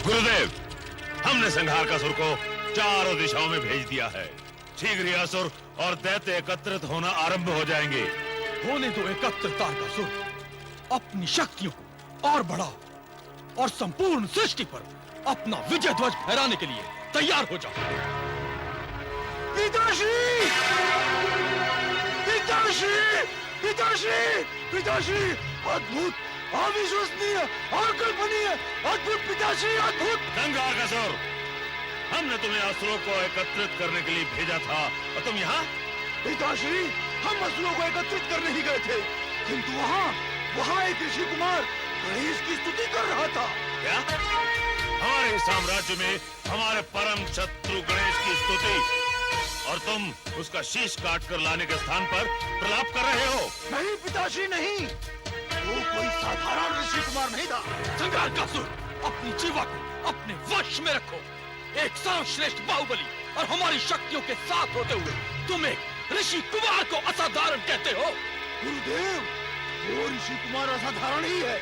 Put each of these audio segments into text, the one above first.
गुरुदेव, हमने संहारकासुर को चारों दिशाओं में भेज दिया है। शीघ्र ही असुर और दैत्य एकत्रित होना आरंभ हो जाएंगे। होने दो एकत्र तारकासुर। अपनी शक्तियों को और बढ़ाओ और संपूर्ण सृष्टि पर अपना विजय ध्वज फहराने के लिए तैयार हो जाओ। पिताश्री! पिताश्री! पिताश्री! पिताश्री! अद्भुत, अविश्वसनीय, अकल्पनीय, अद्भुत पिताश्री, अद्भुत! संहारकासुर, हमने तुम्हें असुरों को एकत्रित करने के लिए भेजा था और तुम यहाँ? पिताश्री, हम असुरों को एकत्रित करने ही गए थे, किंतु वहाँ एक ऋषि कुमार गणेश की स्तुति कर रहा था। क्या? हमारे साम्राज्य में हमारे परम शत्रु गणेश की स्तुति, और तुम उसका शीश काट कर लाने के स्थान पर प्रलाप कर रहे हो? नहीं पिताश्री, नहीं, वो कोई साधारण ऋषि कुमार नहीं था। संहारकासुर, अपनी जीवा को अपने वश में रखो। एक सर्वश्रेष्ठ बाहुबली और हमारी शक्तियों के साथ होते हुए तुम एक ऋषि कुमार को असाधारण कहते हो? गुरुदेव, वो ऋषि कुमार असाधारण ही है।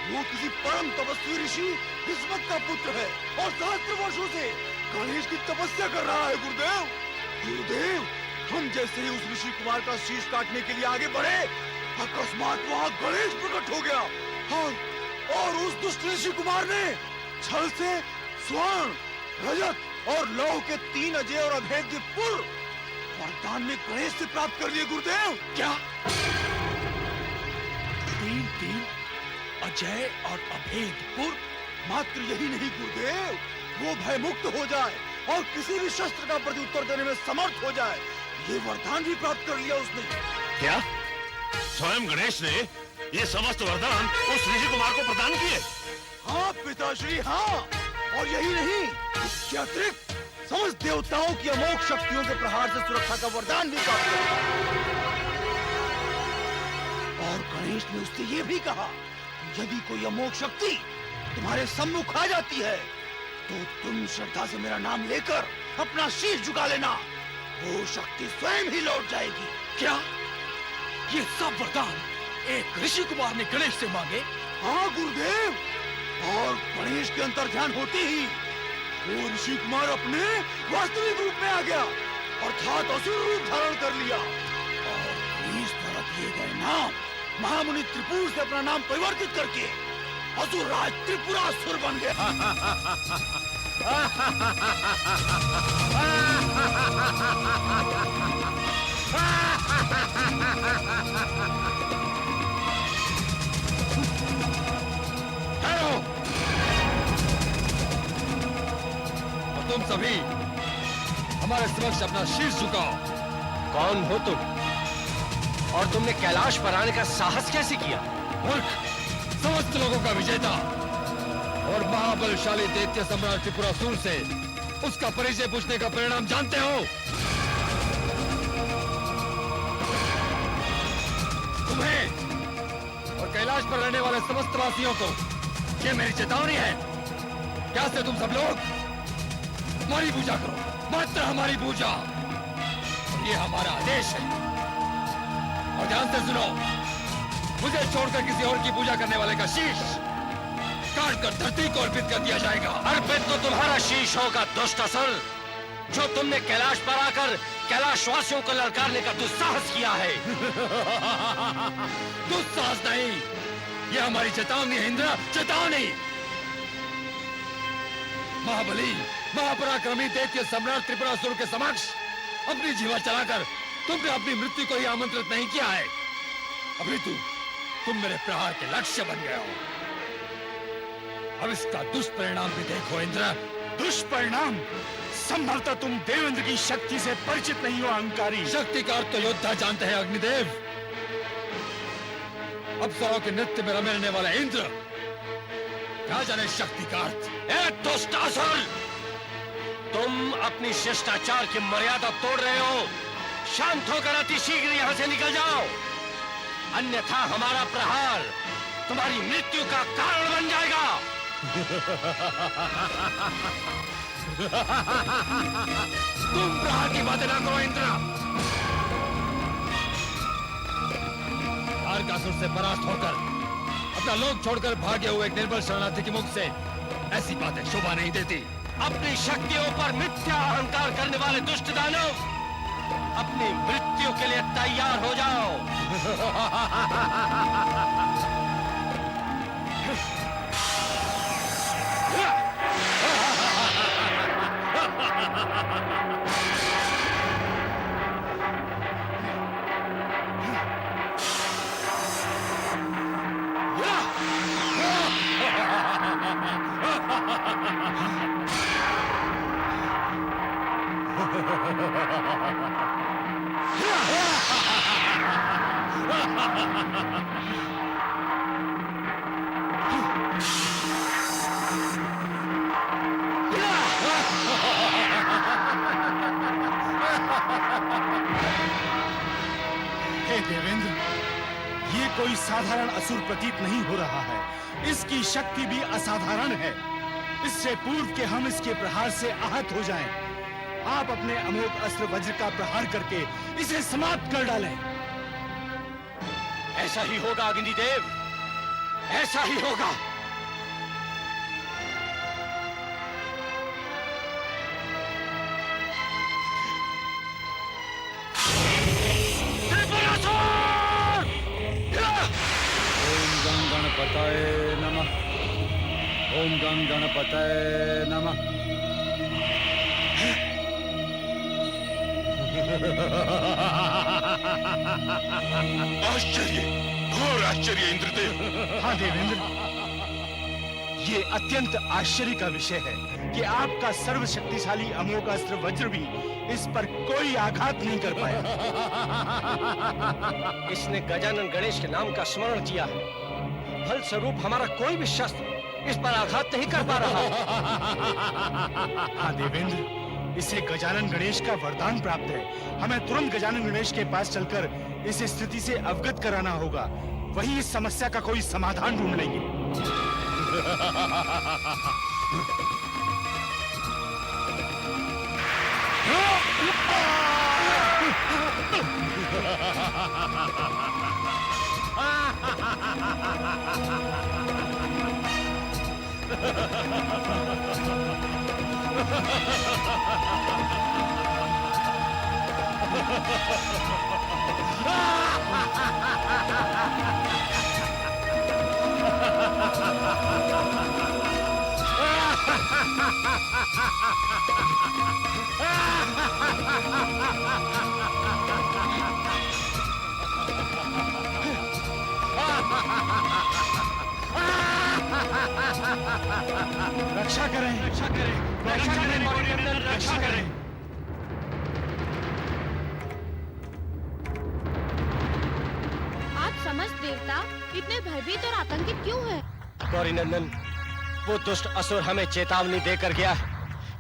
वो किसी परम तपस्वी ऋषि किस्मत का पुत्र है और सहस्त्र वर्षों से गणेश की तपस्या कर रहा है। गुरुदेव, गुरुदेव, हम जैसे ही उस ऋषि कुमार का शीश काटने के लिए आगे बढ़े, अकस्मात वहाँ गणेश प्रकट हो गया और उस दुष्ट ऋषि कुमार ने छल से स्वर्ण, रजत और लौह के 3 अजय और अभेद्य पुर वरदान में गणेश से प्राप्त कर लिए। गुरुदेव, क्या 3 अजय और अभेदपुर? मात्र यही नहीं गुरुदेव, वो भयमुक्त हो जाए और किसी भी शस्त्र का प्रत्युत्तर देने में समर्थ हो जाए, ये वरदान भी प्राप्त कर लिया उसने। क्या स्वयं गणेश ने ये समस्त वरदान उस ऋषि कुमार को प्रदान किए? हाँ पिताश्री, हाँ, और यही नहीं, इसके अतिरिक्त समस्त देवताओं की अमोघ शक्तियों के प्रहार से सुरक्षा का वरदान भी प्राप्त किया। और गणेश ने उससे ये भी कहा, यदि कोई अमोघ शक्ति तुम्हारे सम्मुख आ जाती है, तो तुम श्रद्धा से मेरा नाम लेकर अपना शीश झुका लेना, वो शक्ति स्वयं ही लौट जाएगी। क्या ये सब वरदान एक ऋषि कुमार ने गणेश से मांगे? हाँ गुरुदेव, और गणेश के अंतर्ध्यान होते ही वो ऋषि कुमार अपने वास्तविक रूप में आ गया, अर्थात असुर रूप धारण कर लिया, और गणेश द्वारा दिए गए नाम महामुनि त्रिपुर से अपना नाम परिवर्तित करके असुर राज त्रिपुरासुर बन गया। और तुम सभी हमारे समक्ष अपना शीश झुकाओ। कौन हो तुम और तुमने कैलाश पर आने का साहस कैसे किया? मूर्ख, समस्त लोगों का विजेता और महाबलशाली दैत्य सम्राट त्रिपुरासुर से उसका परिचय पूछने का परिणाम जानते हो? तुम्हें और कैलाश पर रहने वाले समस्त वासियों को ये मेरी चेतावनी है। क्या से तुम सब लोग हमारी पूजा करो, मात्र हमारी पूजा, ये हमारा आदेश है। और ध्यान से सुनो, मुझे छोड़कर किसी और की पूजा करने वाले का शीश काट कर धरती को अर्पित कर दिया जाएगा। अर्पित तो तुम्हारा शीश होगा दुष्ट असुर, जो तुमने कैलाश पर आकर कैलाशवासियों को ललकारने का दुस्साहस किया है। दुस्साहस नहीं, ये हमारी चेतावनी है इंद्र, चेतावनी। महाबली महापराक्रमी दैत्य सम्राट त्रिपुरासुर के समक्ष अपनी जीवा चलाकर तुमने अपनी मृत्यु को ही आमंत्रित नहीं किया है, अभी तुम मेरे प्रहार के लक्ष्य बन गए हो। अब इसका दुष्परिणाम भी देखो इंद्र। दुष्परिणाम? संभवतः तुम देवेंद्र की शक्ति से परिचित नहीं हो अहंकारी। शक्ति का अर्थ तो योद्धा जानते हैं अग्निदेव। अप्सराओं के नृत्य में रमे रहने वाला इंद्र क्या जाने शक्ति का अर्थ। ए दुष्ट असुर, तुम अपनी शिष्टाचार की मर्यादा तोड़ रहे हो। शांत होकर अति शीघ्र यहाँ से निकल जाओ, अन्यथा हमारा प्रहार तुम्हारी मृत्यु का कारण बन जाएगा। तुम प्रहार की बातें ना करो इंद्र। तारकासुर से परास्त होकर अपना लोक छोड़कर भागे हुए एक निर्बल शरणार्थी के मुख से ऐसी बातें शोभा नहीं देती। अपनी शक्तियों पर मिथ्या अहंकार करने वाले दुष्ट दानव, अपनी मृत्यु के लिए तैयार हो जाओ। हे देवेंद्र, ये कोई साधारण असुर प्रतीत नहीं हो रहा है। इसकी शक्ति भी असाधारण है। इससे पूर्व के हम इसके प्रहार से आहत हो जाएं, आप अपने अमोघ अस्त्र वज्र का प्रहार करके इसे समाप्त कर डालें। ऐसा ही होगा अग्निदेव, ऐसा ही होगा। ओम गं गणपतये नमः। ओम गं गणपतये नमः। आश्चर्य, घोर आश्चर्य इंद्रदेव। हाँ देवेंद्र, ये अत्यंत आश्चर्य का विषय है कि आपका सर्वशक्तिशाली अमोघ अस्त्र वज्र भी इस पर कोई आघात नहीं कर पाया। इसने गजानन गणेश के नाम का स्मरण किया है, फल स्वरूप हमारा कोई भी शस्त्र इस पर आघात नहीं कर पा रहा। हाँ देवेंद्र, इसे गजानन गणेश का वरदान प्राप्त है। हमें तुरंत गजानन गणेश के पास चलकर इस स्थिति से अवगत कराना होगा। वही इस समस्या का कोई समाधान ढूंढ लेंगे। रक्षा करें, रक्षा करें, रक्षा करें, रक्षा करें। आप समस्त देवता इतने भयभीत और आतंकित क्यों हैं? गौरी नंदन, वो दुष्ट असुर हमें चेतावनी देकर गया है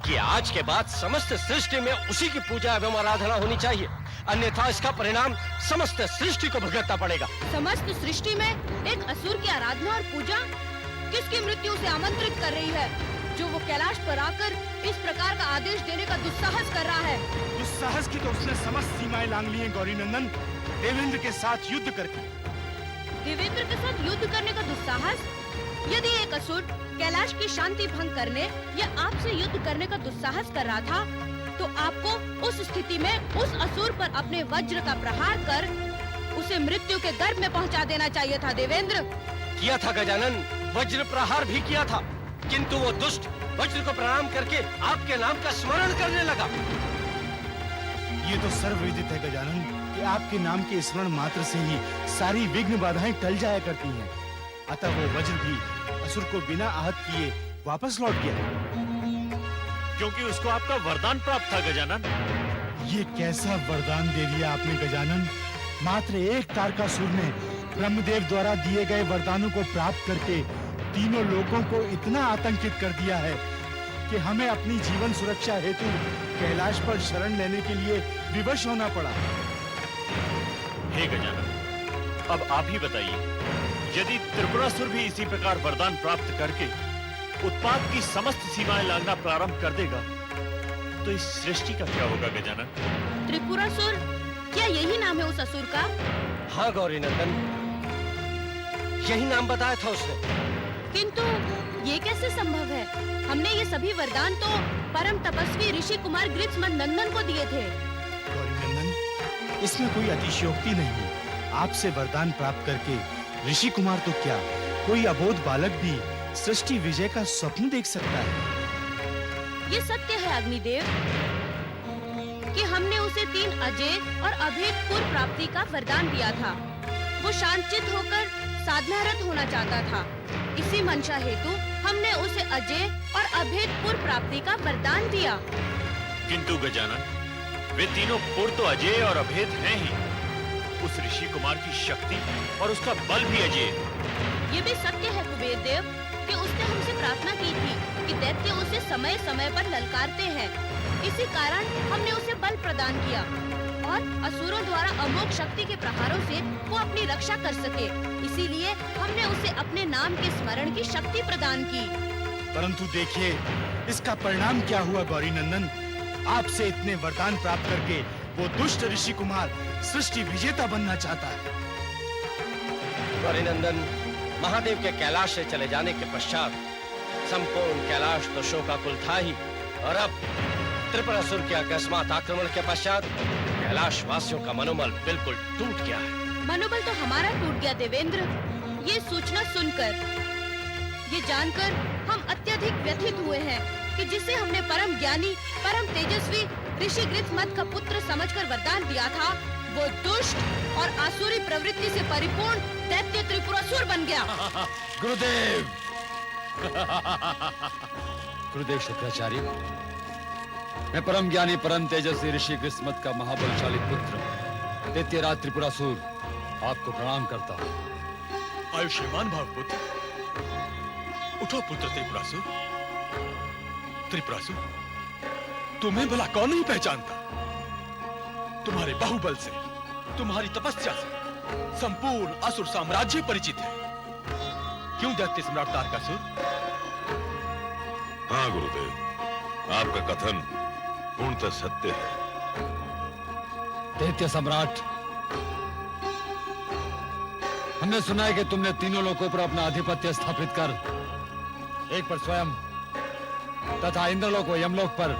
कि आज के बाद समस्त सृष्टि में उसी की पूजा एवं आराधना होनी चाहिए, अन्यथा इसका परिणाम समस्त सृष्टि को भुगतना पड़ेगा। समस्त सृष्टि में एक असुर की आराधना और पूजा किसकी मृत्यु से आमंत्रित कर रही है, जो वो कैलाश पर आकर इस प्रकार का आदेश देने का दुस्साहस कर रहा है। दुस्साहस की तो उसने समस्त सीमाएं लांघ ली हैं गौरी नंदन, देवेंद्र के साथ युद्ध करके। देवेंद्र के साथ युद्ध करने का दुस्साहस? यदि एक असुर कैलाश की शांति भंग करने या आपसे युद्ध करने का दुस्साहस कर रहा था, तो आपको उस स्थिति में उस असुर पर अपने वज्र का प्रहार कर उसे मृत्यु के गर्भ में पहुंचा देना चाहिए था देवेंद्र। किया था गजानन, वज्र प्रहार भी किया था, किंतु वो दुष्ट वज्र को प्रणाम करके आपके नाम का स्मरण करने लगा। ये तो सर्वविदित है गजानन कि आपके नाम के स्मरण मात्र से ही सारी विघ्न बाधाएं टल जाया करती हैं। अतः वो वज्र भी असुर को बिना आहत किए वापस लौट गया, क्योंकि उसको आपका वरदान प्राप्त था गजानन। ये कैसा वरदान दे दिया आपने गजानन। मात्र एक तारकासुर ने ब्रह्मदेव द्वारा दिए गए वरदानों को प्राप्त करके तीनों लोगों को इतना आतंकित कर दिया है कि हमें अपनी जीवन सुरक्षा हेतु कैलाश पर शरण लेने के लिए विवश होना पड़ा। हे गजानन, अब आप ही बताइए, यदि त्रिपुरासुर भी इसी प्रकार वरदान प्राप्त करके उत्पात की समस्त सीमाएं लांघना प्रारंभ कर देगा, तो इस सृष्टि का क्या होगा गजानन? त्रिपुरासुर, क्या यही नाम है उस असुर का? हाँ गौरी नंदन, यही नाम बताया था उसने। किंतु ये कैसे संभव है? हमने ये सभी वरदान तो परम तपस्वी ऋषि कुमार ग्रित्समन नंदन को दिए थे। गौरी नंदन, इसमें कोई अतिशयोक्ति नहीं है। आपसे वरदान प्राप्त करके ऋषि कुमार तो क्या, कोई अबोध बालक भी सृष्टि विजय का स्वप्न देख सकता है। ये सत्य है अग्निदेव कि हमने उसे 3 अजय और अभेद पूर्व प्राप्ति का वरदान दिया था। वो शांतचित्त होकर साधनारत होना चाहता था। इसी मंशा हेतु हमने उसे अजय और अभेद पूर्व प्राप्ति का वरदान दिया। किंतु गजानन, वे तीनों पूर्व तो अजय और अभेद हैं ही। उस ऋषि कुमार की शक्ति और उसका बल भी अजय। ये भी सत्य है कुबेर देव कि उसने हमसे प्रार्थना की थी कि दैत्य उसे समय समय पर ललकारते हैं। इसी कारण हमने उसे बल प्रदान किया और असुरों द्वारा अमोघ शक्ति के प्रहारों से वो अपनी रक्षा कर सके। इसीलिए हमने उसे अपने नाम के स्मरण की शक्ति प्रदान की। परंतु देखिए, इसका परिणाम क्या हुआ गौरी नंदन। आपसे इतने वरदान प्राप्त करके वो दुष्ट ऋषि कुमार सृष्टि विजेता बनना चाहता है। गौरी नंदन, महादेव के कैलाश से चले जाने के पश्चात संपूर्ण कैलाश तो शोकाकुल था ही, और अब त्रिपुरासुर के अकस्मात आक्रमण के पश्चात कैलाश वासियों का मनोबल बिल्कुल टूट गया है। मनोबल तो हमारा टूट गया देवेंद्र। ये सूचना सुनकर, ये जानकर हम अत्यधिक व्यथित हुए हैं कि जिसे हमने परम ज्ञानी, परम तेजस्वी ऋषि ग्रित्समन का पुत्र समझकर वरदान दिया था, वो दुष्ट और आसुरी प्रवृत्ति से परिपूर्ण दैत्य त्रिपुरासुर बन गया। गुरुदेव गुरुदेव शुक्राचार्य, मैं परम ज्ञानी परम तेजस्वी ऋषि ग्रित्समन का महाबलशाली पुत्र दैत्यराज त्रिपुरासुर आपको प्रणाम करता हूँ। आयुष्मान भव पुत्र। उठो पुत्र त्रिपुरासुर। त्रिपुरासुर, तुम्हें भला कौन नहीं पहचानता? तुम्हारे बाहुबल से, तुम्हारी तपस्या से संपूर्ण असुर साम्राज्य परिचित है। क्यों दैत्य सम्राट तारकासुर? हाँ गुरुदेव, आपका कथन पूर्णतः सत्य है। दैत्य सम्राट, हमने सुना है कि तुमने तीनों लोकों पर अपना आधिपत्य स्थापित कर एक पर स्वयं तथा इंद्रलोक व यमलोक पर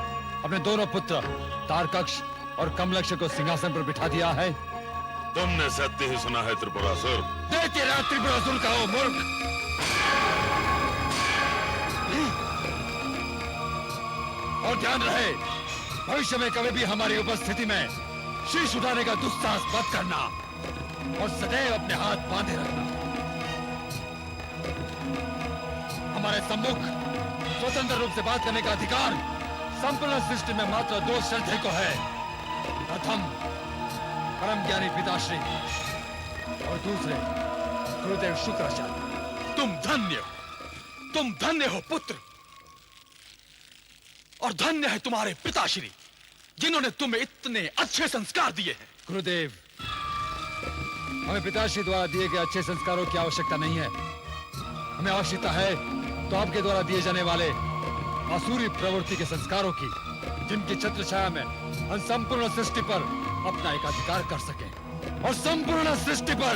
अपने दोनों पुत्र तारकक्ष और कमलक्ष को सिंहासन पर बिठा दिया है। तुमने सत्य ही सुना है त्रिपुरासुर। दैत्यराज त्रिपुरासुर का हो मूर्ख। और ध्यान रहे, भविष्य में कभी भी हमारी उपस्थिति में शीश उठाने का दुस्साहस मत करना और सदैव अपने हाथ बांधे रखना। हमारे सम्मुख स्वतंत्र रूप से बात करने का अधिकार संपूर्ण सृष्टि में मात्र 2 श्रद्धे को है। प्रथम परम ज्ञानी पिताश्री और दूसरे गुरुदेव शुक्राचार्य। तुम धन्य हो पुत्र, और धन्य है तुम्हारे पिताश्री जिन्होंने तुम्हें इतने अच्छे संस्कार दिए हैं। गुरुदेव, हमें पिताश्री द्वारा दिए गए अच्छे संस्कारों की आवश्यकता नहीं है। हमें आवश्यकता है तो आपके द्वारा दिए जाने वाले आसुरी प्रवृत्ति के संस्कारों की, जिनकी छत्र छाया में हम संपूर्ण सृष्टि पर अपना एकाधिकार कर सकें और संपूर्ण सृष्टि पर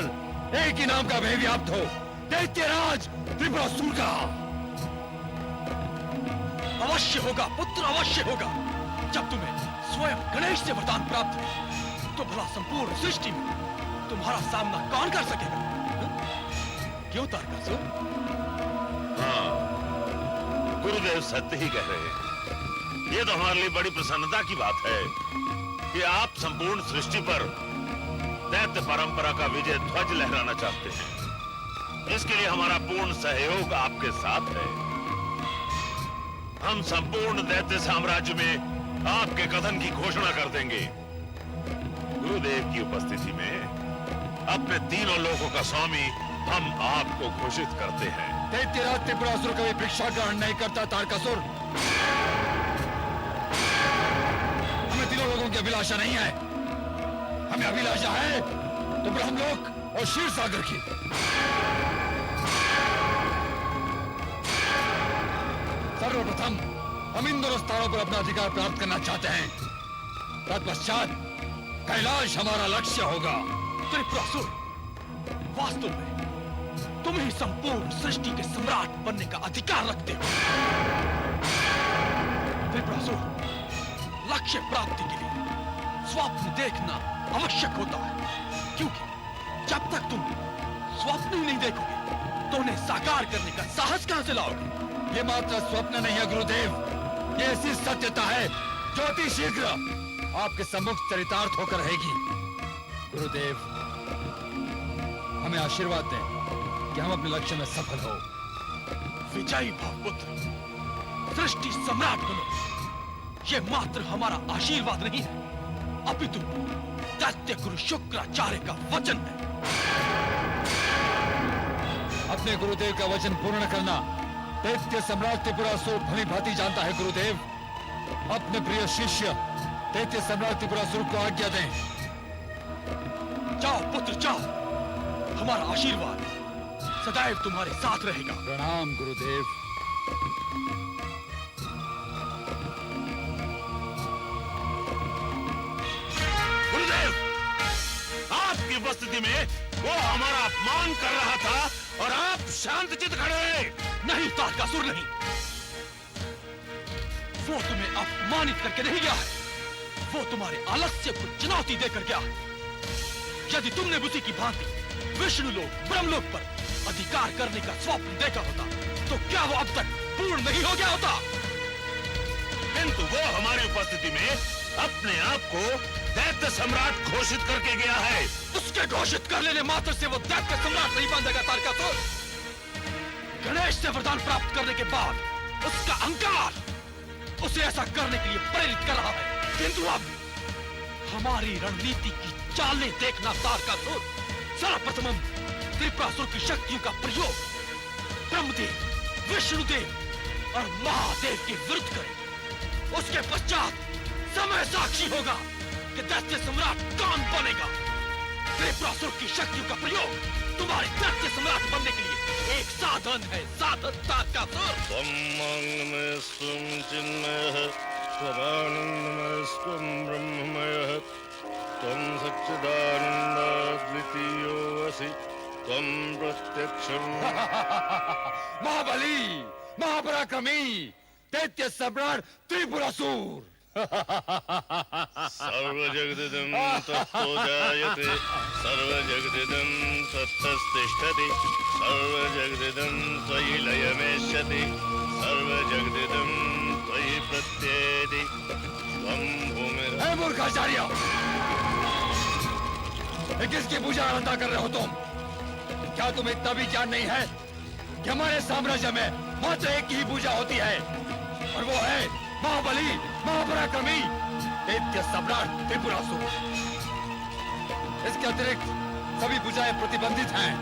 एक ही नाम का भय व्याप्त हो, दैत्यराज त्रिपुरासुर का। अवश्य होगा पुत्र, अवश्य होगा। जब तुम्हें स्वयं गणेश से वरदान प्राप्त हो, तो भला संपूर्ण सृष्टि में तुम्हारा सामना कौन कर सकेगा? क्यों तारकासुर? हाँ, गुरुदेव सत्य ही कह रहे हैं। ये तो हमारे लिए बड़ी प्रसन्नता की बात है कि आप संपूर्ण सृष्टि पर दैत्य परंपरा का विजय ध्वज लहराना चाहते हैं। इसके लिए हमारा पूर्ण सहयोग आपके साथ है। हम संपूर्ण दैत्य साम्राज्य में आपके कथन की घोषणा कर देंगे। गुरुदेव की उपस्थिति में अपने तीनों लोकों का स्वामी हम आपको घोषित करते हैं। दैत्यराज त्रिपुरासुर कभी भिक्षा ग्रहण नहीं करता तारकासुर। हमें तीनों लोगों की अभिलाषा नहीं है। हमें अभिलाषा है तो ब्रह्मलोक और क्षीर सागर की। सर्वप्रथम हम इन दोनों स्थानों पर अपना अधिकार प्राप्त करना चाहते हैं। तत्पश्चात कैलाश हमारा लक्ष्य होगा। त्रिपुरासुर, वास्तव में तुम ही संपूर्ण सृष्टि के सम्राट बनने का अधिकार रखते हो। त्रिपुरासुर, लक्ष्य प्राप्ति के लिए स्वप्न देखना आवश्यक होता है, क्योंकि जब तक तुम स्वप्न ही नहीं देखोगे तो उन्हें साकार करने का साहस कहां से लाओगे? ये मात्र स्वप्न नहीं है गुरुदेव, ये ऐसी सत्यता है जो अति शीघ्र आपके सम्मुख चरितार्थ होकर रहेगी। गुरुदेव, हमें आशीर्वाद दें कि हम अपने लक्ष्य में सफल हो। विजयी भव पुत्र, सृष्टि सम्राट बनो, ये मात्र हमारा आशीर्वाद नहीं है, अपितु दैत्य गुरु शुक्राचार्य का वचन है। अपने गुरुदेव का वचन पूर्ण करना दैत्य सम्राट त्रिपुरासुर भली भांति जानता है। गुरुदेव, अपने प्रिय शिष्य दैत्य सम्राट त्रिपुरासुर को आज्ञा दें। जाओ पुत्र जाओ, हमारा आशीर्वाद सदैव तुम्हारे साथ रहेगा। प्रणाम गुरुदेव। गुरुदेव, आपकी उपस्थिति में वो हमारा अपमान कर रहा था और आप शांतचित्त खड़े। नहीं तारकासुर, नहीं, वो तुम्हें अपमानित करके नहीं गया है, वो तुम्हारे आलस्य को चुनौती देकर गया है। यदि तुमने उसी की भांति विष्णुलोक ब्रह्मलोक पर अधिकार करने का स्वप्न देखा होता तो क्या वो अब तक पूर्ण नहीं हो गया होता? किंतु वो हमारी उपस्थिति में अपने आप को दैत्य सम्राट घोषित करके गया है। उसके घोषित कर लेने मात्र से वो दैत्य सम्राट नहीं बन जाएगा तारकासुर। गणेश से वरदान प्राप्त करने के बाद उसका अहंकार उसे ऐसा करने के लिए प्रेरित कर रहा है। किंतु अब हमारी रणनीति की चालें देखना तारकासुर। सर्वप्रथम त्रिपुरासुर की शक्तियों का प्रयोग ब्रह्मदेव, विष्णुदेव और महादेव के विरुद्ध करें। उसके पश्चात समय साक्षी होगा कि दैत्य सम्राट कौन बनेगा। त्रिपुरासुर की शक्तियों का प्रयोग तुम्हारे दैत्य सम्राट बनने के लिए एक साधन है, साधन तारकासुर। त्वं चिन्मयः, त्वमानन्दमस्त्वं ब्रह्ममयः, त्वं सच्चिदानन्दाद्वितीयोऽसि, त्वं प्रत्यक्षं। महाबली, महापराक्रमी दैत्य सम्राट त्रिपुरासुर। सर्वजगदिदं तत्तो जायते, सर्वजगदिदं तत्तस्तिष्ठति, सर्वजगदिदं त्वयि लयमेष्यति, सर्वजगदिदं त्वयि प्रत्येति, त्वं भूमिर्। हे मूर्खाचार्य, किसकी पूजा आराधना कर रहे हो तुम? क्या तुम्हें इतना भी ज्ञान नहीं है कि हमारे साम्राज्य में मात्र एक ही पूजा होती है, और वो है महाबली, महापराक्रमी दैत्य सम्राट त्रिपुरासुर। इसके अतिरिक्त सभी पूजाएं प्रतिबंधित हैं।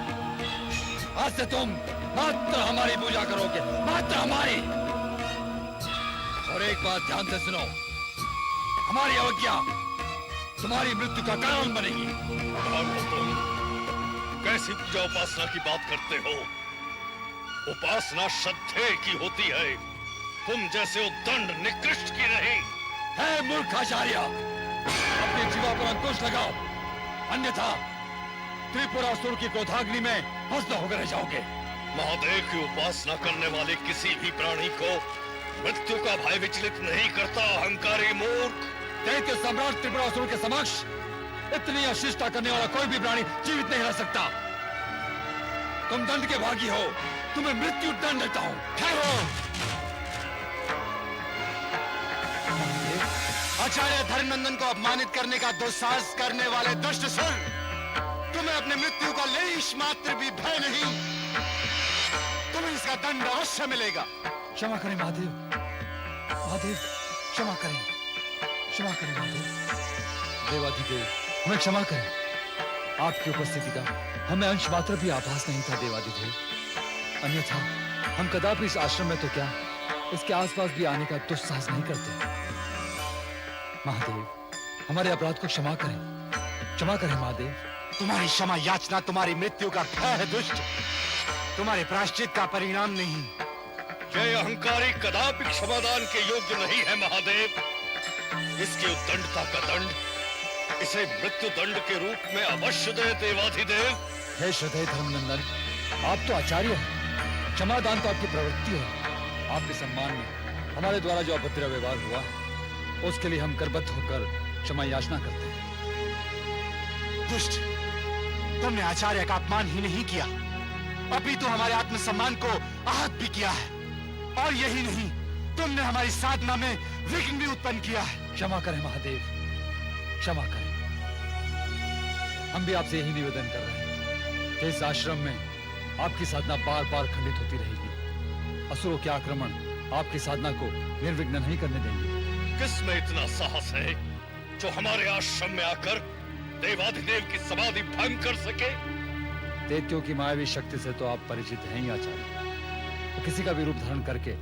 आज से तुम मात्र हमारी पूजा करोगे, मात्र हमारी। और एक बात ध्यान से सुनो, हमारी अवज्ञा तुम्हारी मृत्यु का कारण बनेगी। तुम कैसी पूजा उपासना की बात करते हो? उपासना श्रद्धे की होती है, तुम जैसे उद्दंड निकृष्ट की नहीं। है मूर्खाचार्य, अपने जीवा पर अंकुश लगाओ, अन्यथा त्रिपुरासुर की क्रोधाग्नि में भस्म होकर रह जाओगे। महादेव की उपासना करने वाले किसी भी प्राणी को मृत्यु का भय विचलित नहीं करता। अहंकारी मूर्ख, दैत्य सम्राट त्रिपुरासुर के समक्ष इतनी अशिष्टता करने वाला कोई भी प्राणी जीवित नहीं रह सकता। तुम दंड के भागी हो, तुम्हें मृत्यु दंड देता हूं। ठहरो। आचार्य धर्मनंदन को अपमानित करने का दुस्साहस करने वाले दुष्ट सुर, तुम्हें अपने मृत्यु का लेश मात्र भी भय नहीं, तुम्हें इसका दंड अवश्य मिलेगा। क्षमा करें महादेव, महादेव क्षमा करें, क्षमा करें महादेव। देवाधिदेव, हमें क्षमा करें। आपकी उपस्थिति का हमें अंश मात्र भी आभास नहीं था देवाधिदेव, अन्यथा हम कदापि इस आश्रम में तो क्या इसके आसपास भी आने का दुस्साहस नहीं करते। महादेव, हमारे अपराध को क्षमा करें, क्षमा करें महादेव। तुम्हारी क्षमा याचना तुम्हारी मृत्यु का भय है दुष्ट, तुम्हारे प्रायश्चित का परिणाम नहीं। ये अहंकारी कदापि क्षमादान के योग्य नहीं है महादेव। इसकी उद्दंडता का दंड इसे मृत्यु दंड के रूप में अवश्य दे देवाधिदेव। हे श्रद्धेय धर्मनंदन, आप तो आचार्य हैं, क्षमादान तो आपकी प्रवृत्ति है। आपके सम्मान में हमारे द्वारा जो अभद्र व्यवहार हुआ उसके लिए हम करबद्ध होकर क्षमा याचना करते हैं। दुष्ट, तुमने आचार्य का अपमान ही नहीं किया, अभी तो हमारे आत्मसम्मान को आहत भी किया है। और यही नहीं, तुमने हमारी साधना में विघ्न भी उत्पन्न किया है। क्षमा करें महादेव, क्षमा करें। हम भी आपसे यही निवेदन कर रहे हैं कि इस आश्रम में आपकी साधना बार बार खंडित होती रहेगी। असुरों के आक्रमण आपकी साधना को निर्विघ्न नहीं करने देंगे। किसमें इतना साहस है जो हमारे आश्रम में आकर देवाधिदेव की समाधि भंग कर सके? दैत्यों की मायावी शक्ति से तो आप परिचित हैं ही आचार्य। तो किसी का भी रूप धारण करके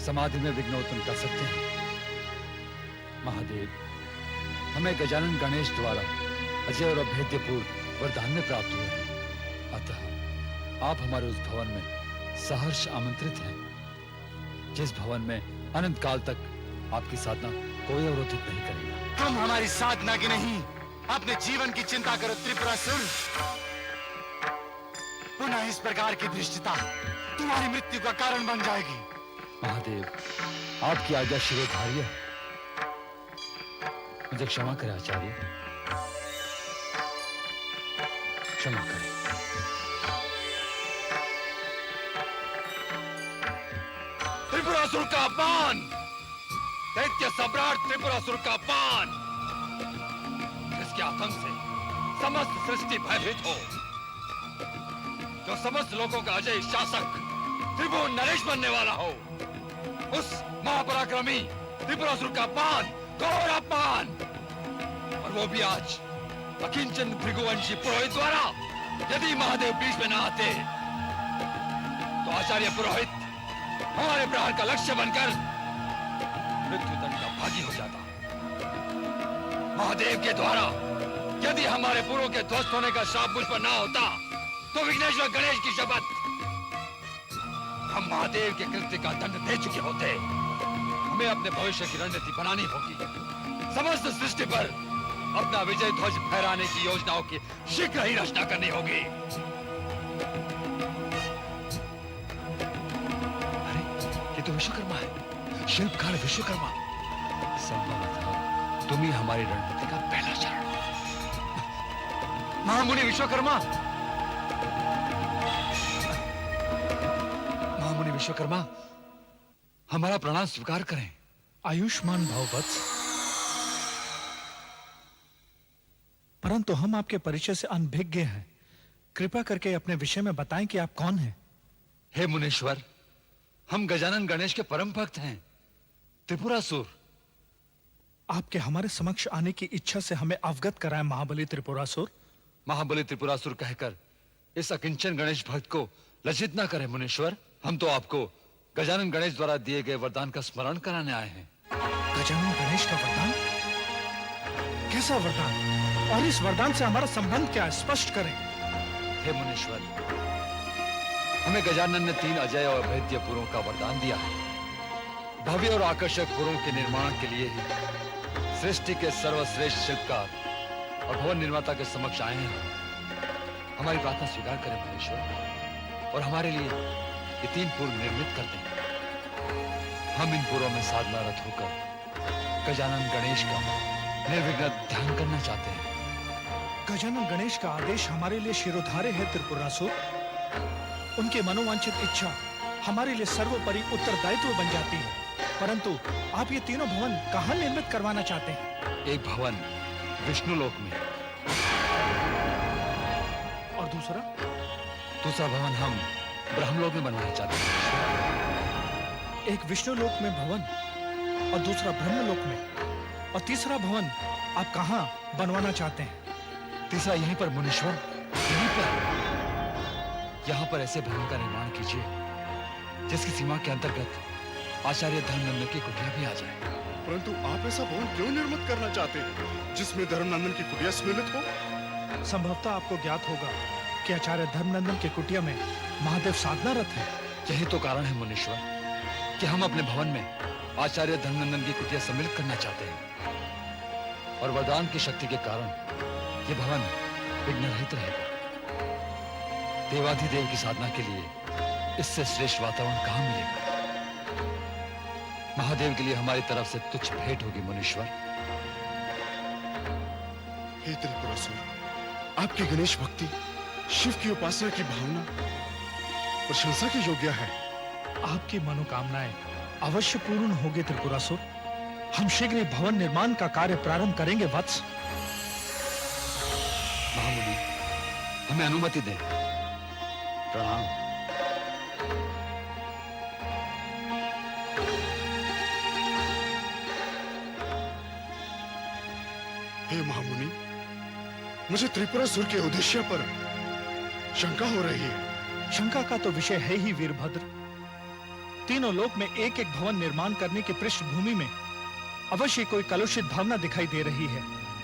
समाधि में विघ्न उत्पन्न कर सकते हैं। महादेव, हमें गजानन गणेश द्वारा अजय और अभेद्यपूर्ण वरदान में प्राप्त हुए हैं। अतः आप हमारे उस भवन में सहर्ष आमंत्रित हैं, जिस भवन में अनंत काल तक आपकी साधना कोई अवरोधित नहीं करेगा। तुम हमारी साधना की नहीं, अपने जीवन की चिंता करो त्रिपुरासुर। पुनः इस प्रकार की धृष्टता तुम्हारी मृत्यु का कारण बन जाएगी। महादेव, आपकी आज्ञा शिरोधार्य है। मुझे क्षमा करें आचार्य, क्षमा करें। त्रिपुरासुर का अपमान, दैत्य सम्राट त्रिपुरासुर का अपमान, जिसके आतंक से समस्त सृष्टि भयभीत हो, जो समस्त लोगों का अजय शासक त्रिभुवन नरेश बनने वाला हो, उस महापराक्रमी त्रिपुरासुर का अपमान, घोर अपमान। और वो भी आज अकिंचन भृगुवंशी पुरोहित द्वारा। यदि महादेव बीच में न आते तो आचार्य पुरोहित हमारे प्रहार का लक्ष्य बनकर मृत्युदंड का भागी हो जाता। महादेव के द्वारा यदि हमारे पुरों के ध्वस्त होने का श्राप मुझ पर ना होता तो विघ्नेश्वर गणेश की शपथ, हम महादेव के कृत्य का दंड दे चुके होते। हमें अपने भविष्य की रणनीति बनानी होगी। समस्त सृष्टि पर अपना विजय ध्वज फहराने की योजनाओं की शीघ्र ही रचना करनी होगी। अरे, ये तो विश्वकर्मा है, शिल्पकार विश्वकर्मा। संभवतः तुम ही हमारी रणनीति का पहला चरण हो। महामुनि विश्वकर्मा, महामुनि विश्वकर्मा, हमारा प्रणाम स्वीकार करें। आयुष्मान भव वत्स। परंतु हम आपके परिचय से अनभिज्ञ हैं। कृपा करके अपने विषय में बताएं कि आप कौन हैं। हे मुनीश्वर, हम गजानन गणेश के परम भक्त हैं, त्रिपुरासुर। आपके हमारे समक्ष आने की इच्छा से हमें अवगत कराएं महाबली त्रिपुरासुर। महाबली त्रिपुरासुर कहकर इस अकिंचन गणेश भक्त को लज्जित न करें मुनीश्वर। हम तो आपको गजानन गणेश द्वारा दिए गए वरदान का स्मरण कराने आए हैं। गजानन गणेश का वरदान? कैसा वरदान? और इस वरदान से हमारा संबंध क्या है? स्पष्ट करें। हे मुनीश्वर, हमें गजानन ने 3 अजय और अभेद्य पुरों का वरदान दिया है। भव्य और आकर्षक पुरों के निर्माण के लिए ही सृष्टि के सर्वश्रेष्ठ शिल्पकार और भवन निर्माता के समक्ष आए हैं। हमारी प्रार्थना स्वीकार करें मुनीश्वर, और हमारे लिए ये 3 पुर निर्मित कर दें। हम इन पुरों में साधनारत होकर गजानन गणेश का निर्विघ्न ध्यान करना चाहते हैं। गजानन गणेश का आदेश हमारे लिए शिरोधार्य है त्रिपुरासुर। उनके मनोवांछित इच्छा हमारे लिए सर्वोपरि उत्तरदायित्व बन जाती है। परंतु आप ये तीनों भवन कहाँ निर्मित करवाना चाहते हैं? एक भवन विष्णुलोक में, और दूसरा भवन हम ब्रह्मलोक में बनवाना चाहते हैं। एक विष्णुलोक में भवन और दूसरा ब्रह्मलोक में, और तीसरा भवन आप कहाँ बनवाना चाहते हैं? तीसरा यहीं पर मुनीश्वर, यहीं पर। यहाँ पर ऐसे भवन का निर्माण कीजिए जिसकी सीमा के अंतर्गत आचार्य धर्मनंदन की कुटिया भी आ जाए। परंतु आप ऐसा भवन क्यों निर्मित करना चाहते हैं जिसमें धर्मनंदन की कुटिया सम्मिलित हो? संभवतः आपको ज्ञात होगा कि आचार्य धर्मनंदन की कुटिया में महादेव साधनारत है। यही तो कारण है मुनीश्वर कि हम अपने भवन में आचार्य धर्मनंदन की कुटिया सम्मिलित करना चाहते हैं, और वरदान की शक्ति के कारण ये भवन विघ्न रहित रहेगा। देवाधिदेव की साधना के लिए इससे श्रेष्ठ वातावरण कहां मिलेगा? महादेव के लिए हमारी तरफ से तुच्छ भेंट होगी मुनीश्वर। हे त्रिपुरासुर, आपकी गणेश भक्ति, शिव की उपासना की भावना प्रशंसा के योग्य है। आपकी मनोकामनाएं अवश्य पूर्ण होगी त्रिपुरासुर। हम शीघ्र ही भवन निर्माण का कार्य प्रारंभ करेंगे वत्स। महामुनि, हमें अनुमति दें। प्रणाम। हे महामुनि, मुझे त्रिपुरासुर के उद्देश्य पर शंका हो रही है। शंका का तो विषय है ही वीरभद्र। तीनों लोक में एक एक भवन निर्माण करने की पृष्ठभूमि में अवश्य कोई कलुषित भावना दिखाई दे रही है।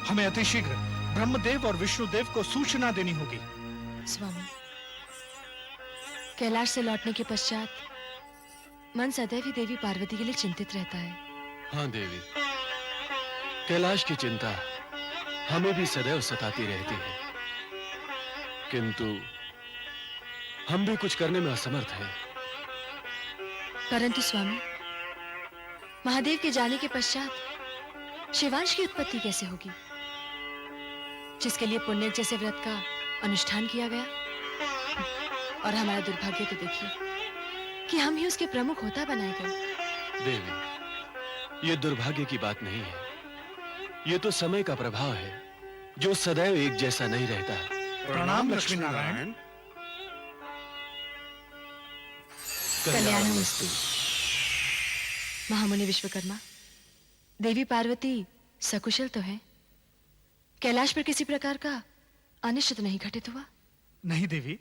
हमें अतिशीघ्र ब्रह्मदेव और विष्णुदेव को सूचना देनी होगी। स्वामी, कैलाश से लौटने के पश्चात मन सदैव ही देवी पार्वती के लिए चिंतित रहता है। हाँ देवी, कैलाश की चिंता हमें भी सदैव सताती रहती है, किंतु हम भी कुछ करने में असमर्थ हैं। परंतु स्वामी, महादेव के जाने के पश्चात शिवांश की उत्पत्ति कैसे होगी, जिसके लिए पुण्य जैसे व्रत का अनुष्ठान किया गया? और हमारा दुर्भाग्य तो देखिए कि हम ही उसके प्रमुख होता बनाए गए। देवी, ये दुर्भाग्य की बात नहीं है, ये तो समय का प्रभाव है जो सदैव एक जैसा नहीं रहता। प्रणाम लक्ष्मी नारायण। कल्याणमस्तु। महामुनि विश्वकर्मा, देवी पार्वती सकुशल तो है? कैलाश पर किसी प्रकार का अनिष्ट तो नहीं घटित हुआ? नहीं देवी,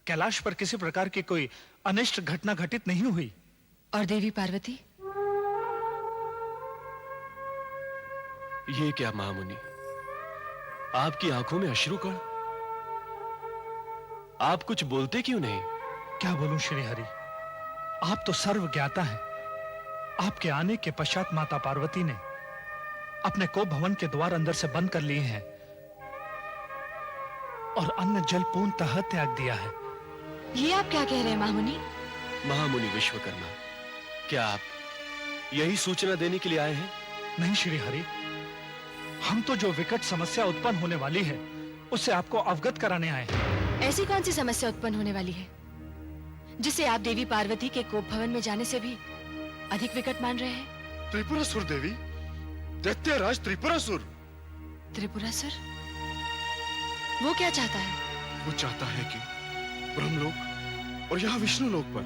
कैलाश पर किसी प्रकार की कोई अनिष्ट घटना घटित नहीं हुई। और देवी पार्वती? ये क्या महामुनि, आपकी आंखों में अश्रुकण? आप कुछ बोलते क्यों नहीं? क्या बोलूं श्री हरि, आप तो सर्व ज्ञाता हैं। आपके आने के पश्चात माता पार्वती ने अपने को भवन के द्वार अंदर से बंद कर लिए हैं और अन्न जल पूर्णतः त्याग दिया है। ये आप क्या कह रहे हैं महामुनि? महामुनि विश्वकर्मा, क्या आप यही सूचना देने के लिए आए हैं? नहीं श्री हरि, हम तो जो विकट समस्या उत्पन्न होने वाली है उससे आपको अवगत कराने आए हैं। ऐसी कौन सी समस्या उत्पन्न होने वाली है जिसे आप देवी पार्वती के कोप भवन में जाने से भी अधिक विकट मान रहे हैं? त्रिपुरासुर देवी, दैत्यराज त्रिपुरासुर। त्रिपुरासुर? वो क्या चाहता है? वो चाहता है कि ब्रह्मलोक और यहाँ विष्णु लोक पर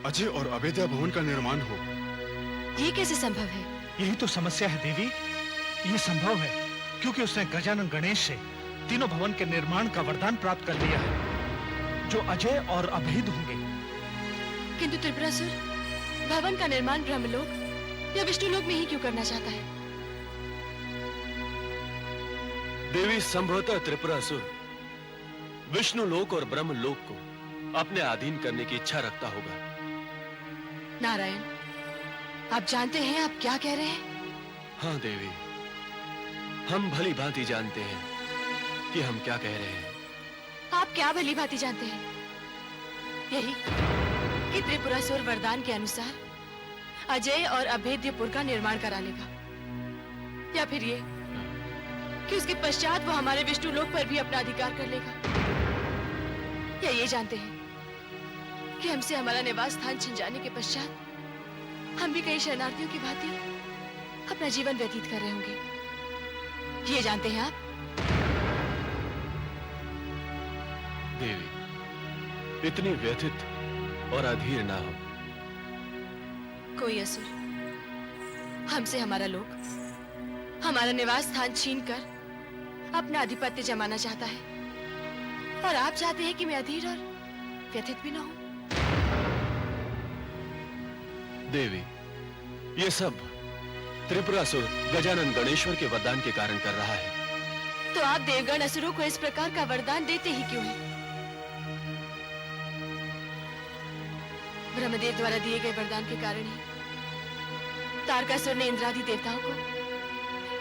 अजय और अभेद्य भवन का निर्माण हो। ये कैसे संभव है? यही तो समस्या है देवी। ये संभव है क्योंकि उसने गजानन गणेश से तीनों भवन के निर्माण का वरदान प्राप्त कर लिया है जो अजय और अभेद होंगे। किंतु त्रिपुरासुर भवन का निर्माण ब्रह्मलोक या विष्णुलोक में ही क्यों करना चाहता है? देवी, संभवतः त्रिपुरासुर विष्णु लोक और ब्रह्म लोक को अपने अधीन करने की इच्छा रखता होगा। नारायण, आप जानते हैं आप क्या कह रहे हैं? हाँ देवी, हम भली भांति जानते हैं कि हम क्या कह रहे हैं। आप क्या भली भांति जानते हैं? यही कि त्रिपुरासुर वरदान के अनुसार अजय और अभेद्यपुर का निर्माण करा लेगा, या फिर ये कि उसके पश्चात वो हमारे विष्णु लोक पर भी अपना अधिकार कर लेगा, या ये जानते हैं कि हमसे हमारा निवास स्थान छिन जाने के पश्चात हम भी कई शरणार्थियों की भांति अपना जीवन व्यतीत कर रहे होंगे। ये जानते हैं आप? देवी, इतनी व्यथित और अधीर ना हो। कोई असुर हमसे हमारा लोक, हमारा निवास स्थान छीनकर अपना आधिपत्य जमाना चाहता है, और आप चाहते हैं कि मैं अधीर और व्यथित भी ना हूं। देवी, ये सब त्रिपुरासुर गजानन गणेश्वर के वरदान के कारण कर रहा है। तो आप देवगण असुरों को इस प्रकार का वरदान देते ही क्यों हैं? ब्रह्मदेव द्वारा दिए गए वरदान के कारण ही तारकासुर ने इंद्रादि देवताओं को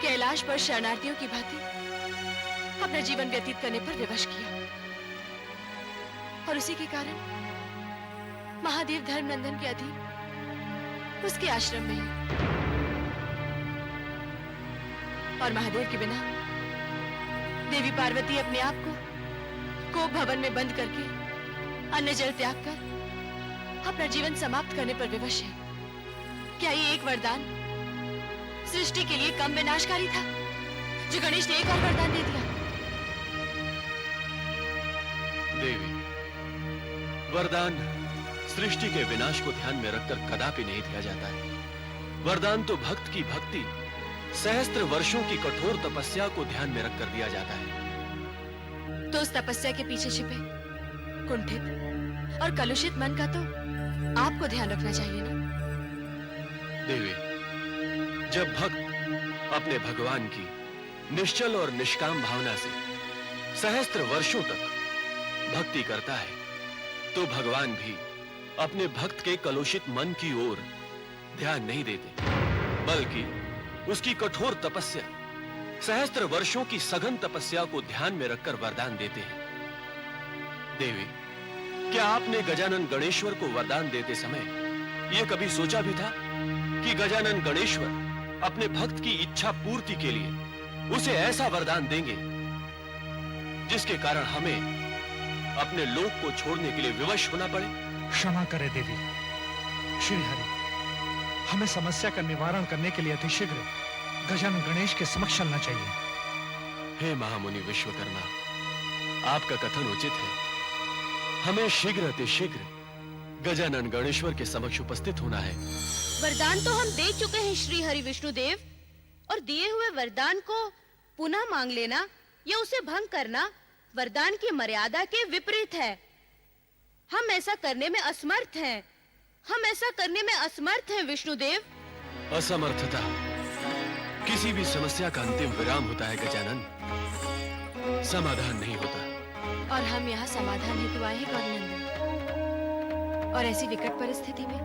कैलाश पर शरणार्थियों की भांति अपना जीवन व्यतीत करने पर विवश किया। और उसी के कारण महादेव धर्मनंदन के अधीन उसके आश्रम में है। और महादेव के बिना देवी पार्वती अपने आप को कोप भवन में बंद करके अन्न जल त्याग कर अपना जीवन समाप्त करने पर विवश है। क्या ये एक वरदान सृष्टि के लिए कम विनाशकारी था जो गणेश ने एक और वरदान दे दिया? देवी, वरदान सृष्टि के विनाश को ध्यान में रखकर कदापि नहीं दिया जाता है। वरदान तो भक्त की भक्ति, सहस्त्र वर्षों की कठोर तपस्या को ध्यान में रखकर दिया जाता है। तो उस तपस्या के पीछे छिपे कुंठित और कलुषित मन का तो आपको ध्यान रखना चाहिए ना। देवी, जब भक्त अपने भगवान की निश्चल और निष्काम भावना से सहस्त्र वर्षों तक भक्ति करता है, तो भगवान भी अपने भक्त के कलुषित मन की ओर ध्यान नहीं देते, बल्कि उसकी कठोर तपस्या, सहस्त्र वर्षों की सघन तपस्या को ध्यान में रखकर वरदान देते हैं। देवी, क्या आपने गजानन गणेश्वर को वरदान देते समय यह कभी सोचा भी था कि गजानन गणेश्वर अपने भक्त की इच्छा पूर्ति के लिए उसे ऐसा वरदान देंगे जिसके कारण हमें अपने लोक को छोड़ने के लिए विवश होना पड़े? क्षमा करे देवी। श्री हरि, हमें समस्या का निवारण करने के लिए अतिशीघ्र गजानन गणेश के समक्ष चलना चाहिए। हे महामुनि विश्वकर्मा, आपका कथन उचित है। हमें शीघ्र अतिशीघ्र गजानन गणेश्वर के समक्ष उपस्थित होना है। वरदान तो हम दे चुके हैं श्री हरि विष्णुदेव, और दिए हुए वरदान को पुनः मांग लेना या उसे भंग करना वरदान की मर्यादा के विपरीत है। हम ऐसा करने में असमर्थ हैं। हम ऐसा करने में असमर्थ हैं विष्णुदेव। असमर्थता किसी भी समस्या का अंतिम विराम होता है गजानन, समाधान नहीं होता। और हम यहाँ समाधान हेतु आए हैं गौरीनंदन। और ऐसी विकट परिस्थिति में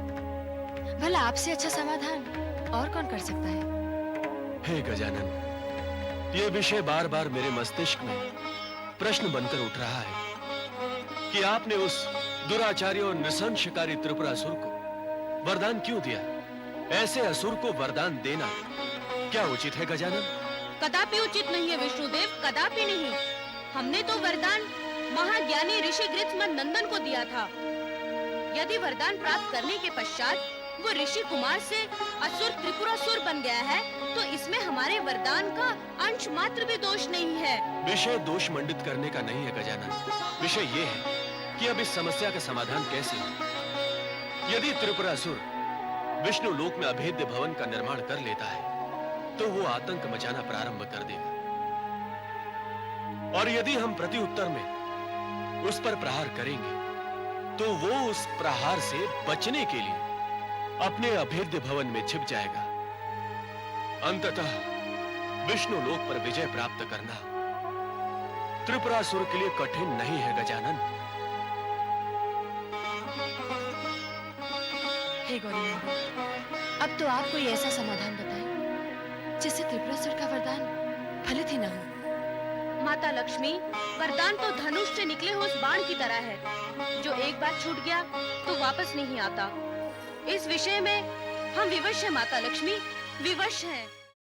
भला आपसे अच्छा समाधान और कौन कर सकता है? हे गजानन, ये विषय बार बार मेरे मस्तिष्क में प्रश्न बनकर उठ रहा है कि आपने उस दुराचारी और नृशंसकारी त्रिपुरासुर को वरदान क्यों दिया? ऐसे असुर को वरदान देना क्या उचित है गजानन? कदापि उचित नहीं है विष्णुदेव, कदापि नहीं। हमने तो वरदान महाज्ञानी ऋषि गृत्समन नंदन को दिया था। यदि वरदान प्राप्त करने के पश्चात वो ऋषि कुमार से असुर त्रिपुरासुर बन गया है, तो इसमें हमारे वरदान का अंश मात्र भी दोष नहीं है। विषय दोष मंडित करने का नहीं है गजानन। विषय ये है कि अब इस समस्या का समाधान कैसे हो। यदि त्रिपुरासुर विष्णु लोक में अभेद्य भवन का निर्माण कर लेता है, तो वो आतंक मचाना प्रारंभ कर देगा। और यदि हम प्रत्युत्तर में उस पर प्रहार करेंगे, तो वो उस प्रहार से बचने के लिए अपने अभेद्य भवन में छिप जाएगा। अंततः विष्णु लोक पर विजय प्राप्त करना त्रिपुरासुर के लिए कठिन नहीं है गजानन। हे गौरीनंदन, अब तो आप कोई ऐसा समाधान बताएं जिससे त्रिपुरासुर का वरदान फलित ही न हो। माता लक्ष्मी, वरदान तो धनुष से निकले हुए उस बाण की तरह है जो एक बार छूट गया तो वापस नहीं आता। इस विषय में हम विवश हैं माता लक्ष्मी, विवश हैं।